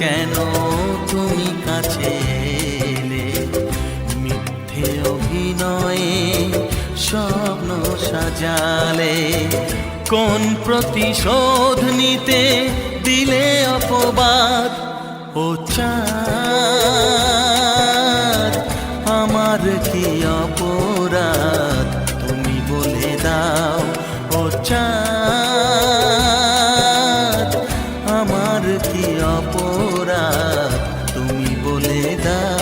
কেন তুমি কাছে এলে? মিথ্যে অভিনয়ে স্বপ্ন সাজালে, কোন প্রতিশোধ নিতে দিলে অপবাদ? ও চাঁদ, আমার কি অপরাধ তুমি বলে দাও। ও চাঁদ, আমার কি অপরাধ তুমি বলে দাও।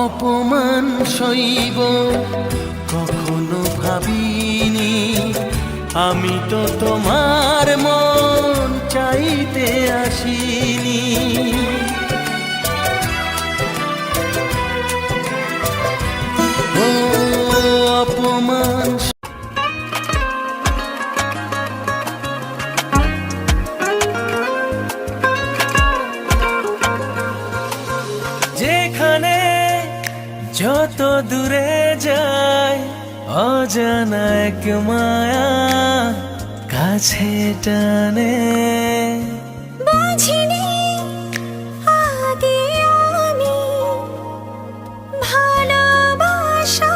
অপমান সইব কখনো ভাবিনি, আমি তো তোমার মন চাইতে আসিনি। ও অপমান যেখানে যত দূরে যায় অজানা এক মায়া কাছে টানে। বুঝিনি আগে আমি ভালোবাসার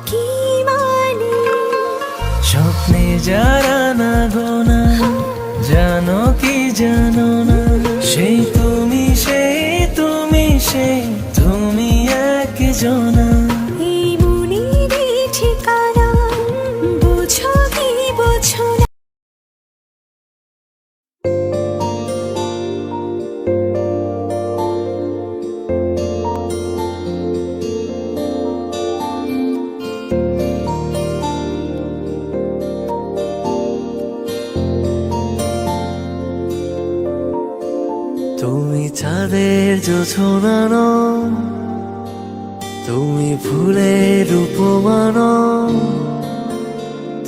কি মানে। স্বপ্নে যারা না গোনা জানো কি জানো না, সেই তুমি সেই তুমি সেই তুমি একজনা। এই মনেরই ঠিকানা বুঝো কি বুঝো না। তুমি চাঁদের জোছনা নও, তুমি ফুলের উপমান।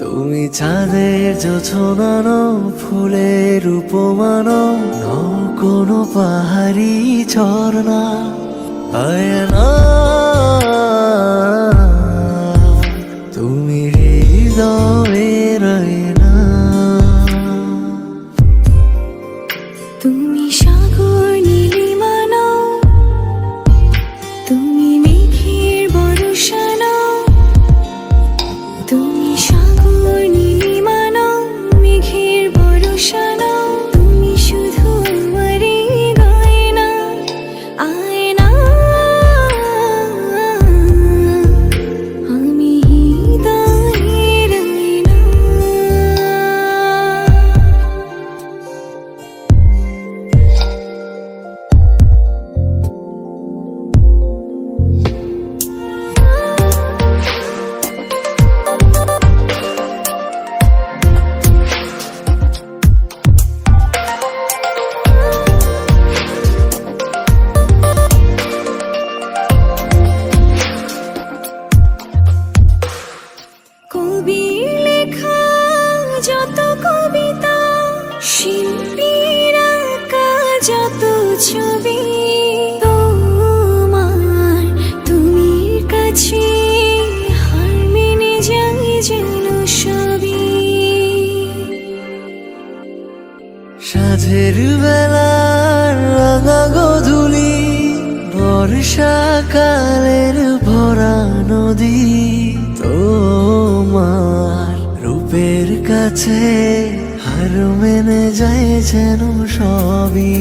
তুমি চাঁদের জোছনা নও, ফুলের উপমান। নও কোনো পাহাড়ি ঝর্ণা আয়না, তুমি হৃদয়ের আয়না। তুমি সাগর নীলিমা নও, তুমি মেঘের বর্ষা নও। তুমি সাগর নীলিমা নও, মেঘের বর্ষা নও। তুমি শুধু আমারই গয়না আয়না। আমি হৃদয়ের আয়না। কবির লেখা যত কবিতা, শিল্পীর আঁকা যত ছবি, তোমার তুমির কাছে হার মেনে যাই যেন সবই। সাঁঝের বেলার রাঙা গধূলি, বর্ষাকালের ভরা নদী, তোমার রূপের কাছে হার মেনে যায় যেন সবই।